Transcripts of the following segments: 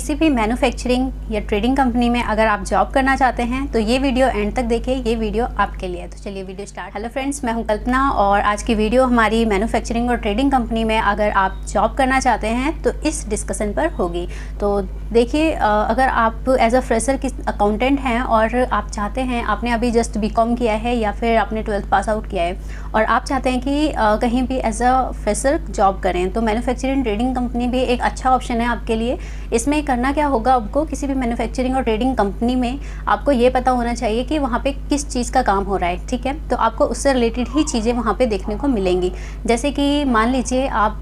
किसी भी मैन्युफैक्चरिंग या ट्रेडिंग कंपनी में अगर आप जॉब करना चाहते हैं तो ये वीडियो एंड तक देखिए, ये वीडियो आपके लिए है। तो चलिए वीडियो स्टार्ट। हेलो फ्रेंड्स, मैं हूं कल्पना और आज की वीडियो हमारी मैन्युफैक्चरिंग और ट्रेडिंग कंपनी में अगर आप जॉब करना चाहते हैं तो इस डिस्कशन पर होगी। तो देखिए, अगर आप एज अ फ्रेशर की अकाउंटेंट हैं और आप चाहते हैं, आपने अभी जस्ट बीकॉम किया है या फिर आपने 12th पास आउट किया है और आप चाहते हैं कि कहीं भी एज अ फ्रेशर जॉब करें, तो मैन्युफैक्चरिंग ट्रेडिंग कंपनी भी एक अच्छा ऑप्शन है आपके लिए। इसमें करना क्या होगा, आपको किसी भी मैन्युफैक्चरिंग और ट्रेडिंग कंपनी में आपको ये पता होना चाहिए कि वहाँ पे किस चीज़ का काम हो रहा है, ठीक है। तो आपको उससे रिलेटेड ही चीज़ें वहाँ पे देखने को मिलेंगी। जैसे कि मान लीजिए आप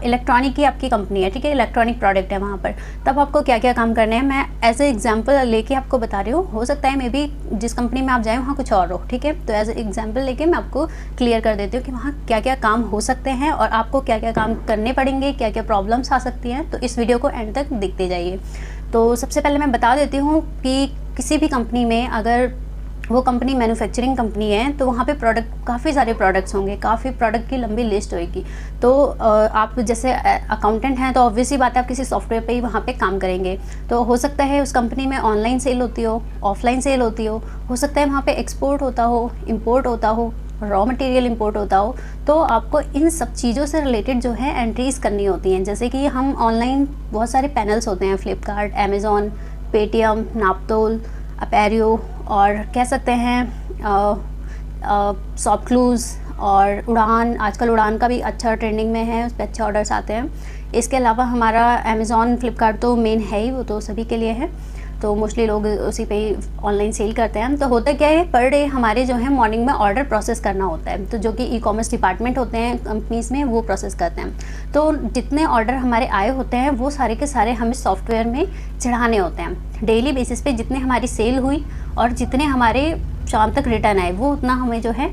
इलेक्ट्रॉनिक की आपकी कंपनी है, ठीक है, इलेक्ट्रॉनिक प्रोडक्ट है वहाँ पर, तब आपको क्या क्या काम करने हैं मैं एज ए एग्जांपल लेके आपको बता रही हूँ। हो सकता है मे बी जिस कंपनी में आप जाएँ वहाँ कुछ और हो, ठीक है। तो एज ए एग्जांपल लेके मैं आपको क्लियर कर देती हूँ कि वहाँ क्या क्या काम हो सकते हैं और आपको क्या क्या काम करने पड़ेंगे, क्या क्या प्रॉब्लम्स आ सकती हैं। तो इस वीडियो को एंड तक देखते जाइए। तो सबसे पहले मैं बता देती हूँ कि किसी भी कंपनी में अगर वो कंपनी मैन्युफैक्चरिंग कंपनी है तो वहाँ पे काफ़ी सारे प्रोडक्ट्स होंगे, काफ़ी प्रोडक्ट की लंबी लिस्ट होगी। तो आप जैसे अकाउंटेंट हैं तो ऑब्वियसली बात है आप किसी सॉफ्टवेयर पे ही वहाँ पे काम करेंगे। तो हो सकता है उस कंपनी में ऑनलाइन सेल होती हो, ऑफलाइन सेल होती हो सकता है वहाँ पे एक्सपोर्ट होता हो, इंपोर्ट होता हो, रॉ मटेरियल इंपोर्ट होता हो। तो आपको इन सब चीज़ों से रिलेटेड जो है एंट्रीज़ करनी होती हैं। जैसे कि हम ऑनलाइन बहुत सारे पैनल्स होते हैं, फ्लिपकार्ट, अमेज़ॉन, पेटीएम, नापतोल, अपेरियो और कह सकते हैं शॉपक्लूज़ और उड़ान। आजकल उड़ान का भी अच्छा ट्रेंडिंग में है, उस पर अच्छे ऑर्डर्स आते हैं। इसके अलावा हमारा अमेज़ॉन, फ्लिपकार्ट तो मेन है ही, वो तो सभी के लिए है, तो मोस्टली लोग उसी पे ही ऑनलाइन सेल करते हैं। तो होता क्या है, पर डे हमारे जो है मॉर्निंग में ऑर्डर प्रोसेस करना होता है, तो जो कि ई कॉमर्स डिपार्टमेंट होते हैं कंपनीज़ में, वो प्रोसेस करते हैं। तो जितने ऑर्डर हमारे आए होते हैं वो सारे के सारे हमें सॉफ्टवेयर में चढ़ाने होते हैं। डेली बेसिस पे जितने हमारी सेल हुई और जितने हमारे शाम तक रिटर्न आए वो उतना हमें जो है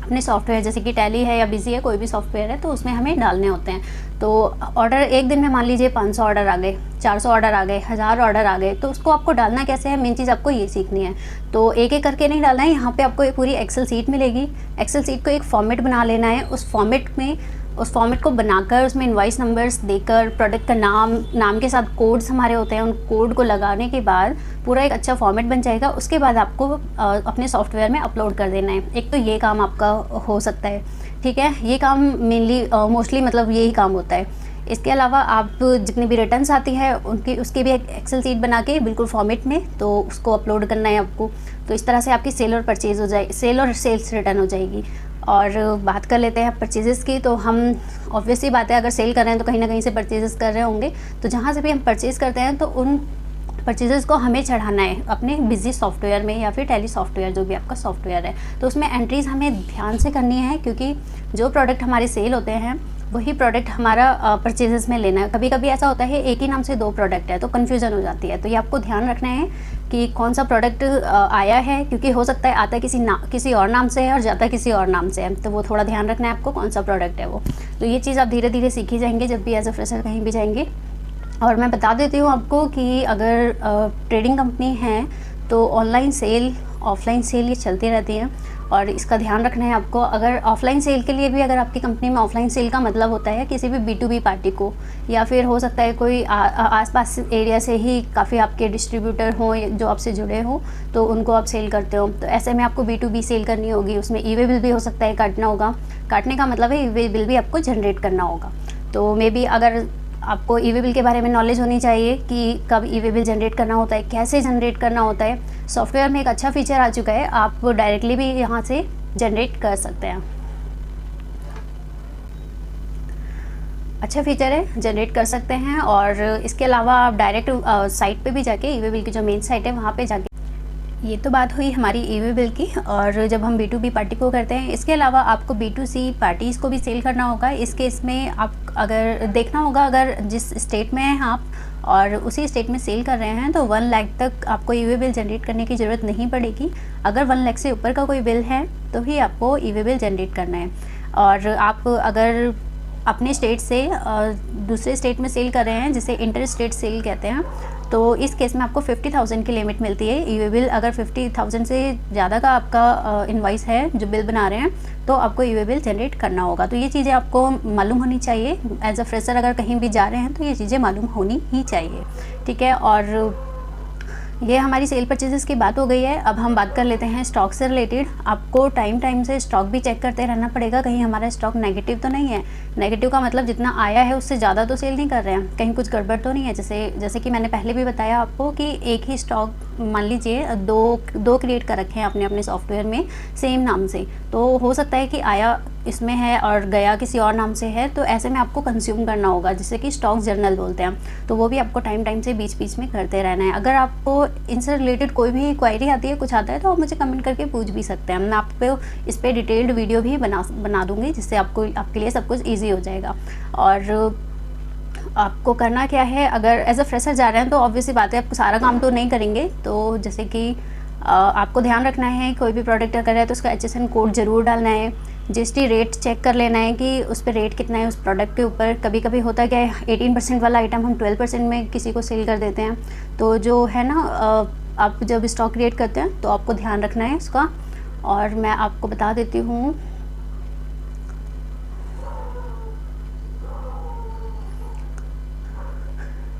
अपने सॉफ्टवेयर, जैसे कि टैली है या बिजी है, कोई भी सॉफ्टवेयर है, तो उसमें हमें डालने होते हैं। तो ऑर्डर एक दिन में मान लीजिए 500 ऑर्डर आ गए, 400 ऑर्डर आ गए, 1000 ऑर्डर आ गए, तो उसको आपको डालना कैसे है, मेन चीज़ आपको ये सीखनी है। तो एक एक करके नहीं डालना है, यहाँ पे आपको एक पूरी एक्सेल सीट मिलेगी। एक्सेल सीट को एक फॉर्मेट बना लेना है। उस फॉर्मेट को बनाकर उसमें इनवॉइस नंबर्स देकर प्रोडक्ट का नाम के साथ कोड्स हमारे होते हैं, उन कोड को लगाने के बाद पूरा एक अच्छा फॉर्मेट बन जाएगा। उसके बाद आपको अपने सॉफ्टवेयर में अपलोड कर देना है। एक तो ये काम आपका हो सकता है, ठीक है। ये काम मेनली मोस्टली मतलब यही काम होता है। इसके अलावा आप जितनी भी रिटर्न्स आती है उसकी भी एक एक्सेल सीट बना के बिल्कुल फॉर्मेट में, तो उसको अपलोड करना है आपको। तो इस तरह से आपकी सेल और सेल्स रिटर्न हो जाएगी। और बात कर लेते हैं परचेजेस की। तो हम ऑब्वियसली बात है, अगर सेल कर रहे हैं तो कहीं ना कहीं से परचेजेस कर रहे होंगे। तो जहाँ से भी हम परचेज़ करते हैं तो उन परचेजेस को हमें चढ़ाना है अपने बिजी सॉफ्टवेयर में या फिर टैली सॉफ्टवेयर, जो भी आपका सॉफ्टवेयर है। तो उसमें एंट्रीज़ हमें ध्यान से करनी है, क्योंकि जो प्रोडक्ट हमारे सेल होते हैं वही प्रोडक्ट हमारा परचेजेस में लेना है। कभी कभी ऐसा होता है एक ही नाम से 2 प्रोडक्ट है तो कन्फ्यूज़न हो जाती है। तो ये आपको ध्यान रखना है कि कौन सा प्रोडक्ट आया है, क्योंकि हो सकता है आता किसी और नाम से है और जाता किसी और नाम से है। तो वो थोड़ा ध्यान रखना है आपको कौन सा प्रोडक्ट है वो। तो ये चीज़ आप धीरे धीरे सीखी जाएंगे जब भी एज अ फ्रेशर कहीं भी जाएंगे। और मैं बता देती हूँ आपको कि अगर ट्रेडिंग कंपनी है तो ऑनलाइन सेल, ऑफलाइन सेल ये चलती रहती हैं और इसका ध्यान रखना है आपको। अगर ऑफलाइन सेल के लिए भी अगर आपकी कंपनी में ऑफलाइन सेल का मतलब होता है किसी भी B2B पार्टी को, या फिर हो सकता है कोई आसपास एरिया से ही काफ़ी आपके डिस्ट्रीब्यूटर हों जो आपसे जुड़े हों, तो उनको आप सेल करते हो, तो ऐसे में आपको B2B सेल करनी होगी। उसमें ई वे बिल भी हो सकता है काटना होगा। काटने का मतलब है ई वे बिल भी आपको जनरेट करना होगा। तो मे बी अगर आपको ई वे बिल के बारे में नॉलेज होनी चाहिए कि कब ई वे बिल जनरेट करना होता है, कैसे जनरेट करना होता है। सॉफ्टवेयर में एक अच्छा फीचर आ चुका है, आप डायरेक्टली भी यहाँ से जनरेट कर सकते हैं। अच्छा फीचर है, जनरेट कर सकते हैं। और इसके अलावा आप डायरेक्ट साइट पे भी जाके ई वे बिल की जो मेन साइट है वहाँ पे जाके, ये तो बात हुई हमारी ई वे बिल की और जब हम B2B पार्टी को करते हैं। इसके अलावा आपको B2C पार्टीज़ को भी सेल करना होगा। इस केस में आप अगर देखना होगा, अगर जिस स्टेट में हैं आप और उसी स्टेट में सेल कर रहे हैं तो 1 लाख तक आपको ई वे बिल जनरेट करने की ज़रूरत नहीं पड़ेगी। अगर 1 लाख से ऊपर का कोई बिल है तो ही आपको ई वे बिल जनरेट करना है। और आप अगर अपने स्टेट से दूसरे स्टेट में सेल कर रहे हैं, जिसे इंटर स्टेट सेल कहते हैं, तो इस केस में आपको 50,000 की लिमिट मिलती है। ई बिल अगर 50,000 से ज़्यादा का आपका इनवॉइस है जो बिल बना रहे हैं, तो आपको ई बिल जनरेट करना होगा। तो ये चीज़ें आपको मालूम होनी चाहिए। एज अ फ्रेशर अगर कहीं भी जा रहे हैं तो ये चीज़ें मालूम होनी ही चाहिए, ठीक है। और ये हमारी सेल परचेजेस की बात हो गई है। अब हम बात कर लेते हैं स्टॉक से रिलेटेड। आपको टाइम से स्टॉक भी चेक करते रहना पड़ेगा, कहीं हमारा स्टॉक नेगेटिव तो नहीं है। नेगेटिव का मतलब जितना आया है उससे ज़्यादा तो सेल नहीं कर रहे हैं, कहीं कुछ गड़बड़ तो नहीं है। जैसे कि मैंने पहले भी बताया आपको कि एक ही स्टॉक मान लीजिए दो क्रिएट कर रखे हैं अपने अपने सॉफ्टवेयर में सेम नाम से, तो हो सकता है कि आया इसमें है और गया किसी और नाम से है, तो ऐसे में आपको कंज्यूम करना होगा, जिससे कि स्टॉक जर्नल बोलते हैं। तो वो भी आपको टाइम से बीच में करते रहना है। अगर आपको इनसे रिलेटेड कोई भी क्वेरी आती है, कुछ आता है, तो आप मुझे कमेंट करके पूछ भी सकते हैं। मैं आपको इस पर डिटेल्ड वीडियो भी बना दूँगी, जिससे आपके लिए सब कुछ ईजी हो जाएगा। और आपको करना क्या है, अगर एज अ फ्रेशर जा रहे हैं तो ऑब्वियसली बात है आपको सारा काम तो नहीं करेंगे। तो जैसे कि आपको ध्यान रखना है कोई भी प्रोडक्ट अगर है तो उसका HSN कोड ज़रूर डालना है। GST रेट चेक कर लेना है कि उस पर रेट कितना है उस प्रोडक्ट के ऊपर। कभी कभी होता है क्या है 18% वाला आइटम हम 12% में किसी को सेल कर देते हैं। तो जो है ना, आप जब स्टॉक क्रिएट करते हैं तो आपको ध्यान रखना है उसका। और मैं आपको बता देती हूँ,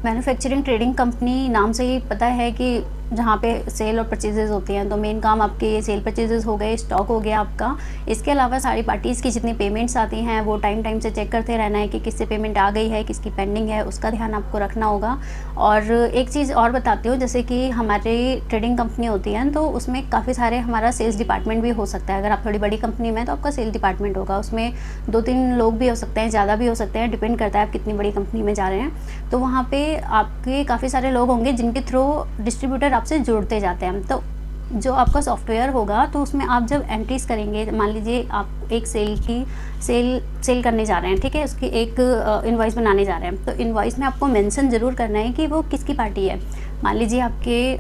मैन्युफैक्चरिंग ट्रेडिंग कंपनी नाम से ही पता है कि जहाँ पे सेल और परचेजेस होती हैं। तो मेन काम आपके ये सेल परचेजेस हो गए, स्टॉक हो गया आपका। इसके अलावा सारी पार्टीज़ की जितनी पेमेंट्स आती हैं वो टाइम से चेक करते रहना है कि किससे पेमेंट आ गई है, किसकी पेंडिंग है, उसका ध्यान आपको रखना होगा। और एक चीज़ और बताती हूँ, जैसे कि हमारी ट्रेडिंग कंपनी होती है तो उसमें काफ़ी सारे हमारा सेल्स डिपार्टमेंट भी हो सकता है। अगर आप थोड़ी बड़ी कंपनी में तो आपका सेल डिपार्टमेंट होगा, उसमें 2-3 लोग भी हो सकते हैं, ज़्यादा भी हो सकते हैं, डिपेंड करता है आप कितनी बड़ी कंपनी में जा रहे हैं। तो वहाँ पे आपके काफ़ी सारे लोग होंगे जिनके थ्रू डिस्ट्रीब्यूटर आपसे जुड़ते जाते हैं। तो जो आपका सॉफ्टवेयर होगा तो उसमें आप जब एंट्रीज करेंगे, मान लीजिए आप एक सेल करने जा रहे हैं, ठीक है, उसकी एक इनवॉइस बनाने जा रहे हैं, तो इनवॉइस में आपको मेंशन ज़रूर करना है कि वो किसकी पार्टी है। मान लीजिए आपके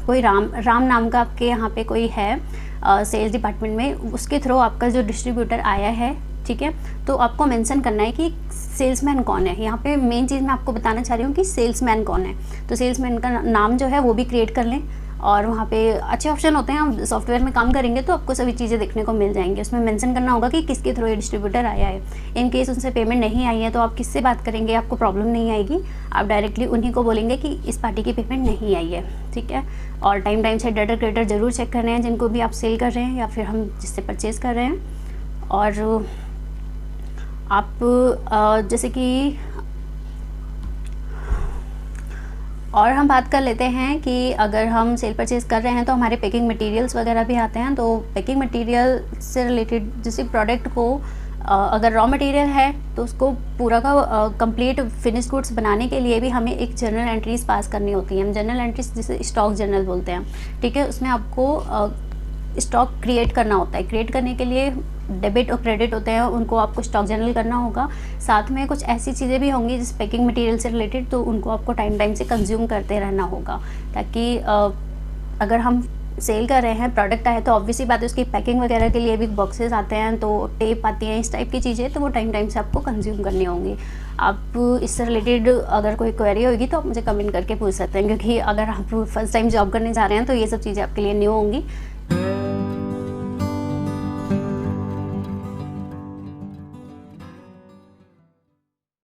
कोई राम नाम का आपके यहाँ पे कोई है सेल्स डिपार्टमेंट में, उसके थ्रू आपका जो डिस्ट्रीब्यूटर आया है, ठीक है, तो आपको मेंशन करना है कि सेल्समैन कौन है। यहाँ पे मेन चीज़ मैं आपको बताना चाह रही हूँ कि सेल्समैन कौन है। तो सेल्समैन का नाम जो है वो भी क्रिएट कर लें। और वहाँ पे अच्छे ऑप्शन होते हैं, आप सॉफ्टवेयर में काम करेंगे तो आपको सभी चीज़ें देखने को मिल जाएंगी। उसमें मेंशन करना होगा कि किसके थ्रू ये डिस्ट्रीब्यूटर आया है। इन केस उनसे पेमेंट नहीं आई है तो आप किससे बात करेंगे, आपको प्रॉब्लम नहीं आएगी, आप डायरेक्टली उन्हीं को बोलेंगे कि इस पार्टी की पेमेंट नहीं आई है, ठीक है। और टाइम से डाटा क्रिएटर ज़रूर चेक कर रहे हैं जिनको भी आप सेल कर रहे हैं या फिर हम जिससे परचेज़ कर रहे हैं। और आप जैसे कि और हम बात कर लेते हैं कि अगर हम सेल परचेज़ कर रहे हैं तो हमारे पैकिंग मटेरियल्स वगैरह भी आते हैं। तो पैकिंग मटेरियल से रिलेटेड जैसे प्रोडक्ट को अगर रॉ मटेरियल है तो उसको पूरा का कंप्लीट फिनिश गुड्स बनाने के लिए भी हमें एक जर्नल एंट्रीज पास करनी होती हैं। हम जर्नल एंट्रीज जिसे स्टॉक जर्नल बोलते हैं, ठीक है। उसमें आपको स्टॉक क्रिएट करना होता है। क्रिएट करने के लिए डेबिट और क्रेडिट होते हैं, उनको आपको स्टॉक जर्नल करना होगा। साथ में कुछ ऐसी चीज़ें भी होंगी जिस पैकिंग मटेरियल से रिलेटेड, तो उनको आपको टाइम से कंज्यूम करते रहना होगा, ताकि अगर हम सेल कर रहे हैं, प्रोडक्ट आए तो ऑब्वियसली बात है उसकी पैकिंग वगैरह के लिए भी बॉक्सेस आते हैं, तो टेप आती हैं, इस टाइप की चीज़ें, तो वो टाइम से आपको कंज्यूम करनी होंगी। आप इससे रिलेटेड अगर कोई क्वेरी होगी तो आप मुझे कमेंट करके पूछ सकते हैं, क्योंकि अगर आप फर्स्ट टाइम जॉब करने जा रहे हैं तो ये सब चीज़ें आपके लिए न्यू होंगी।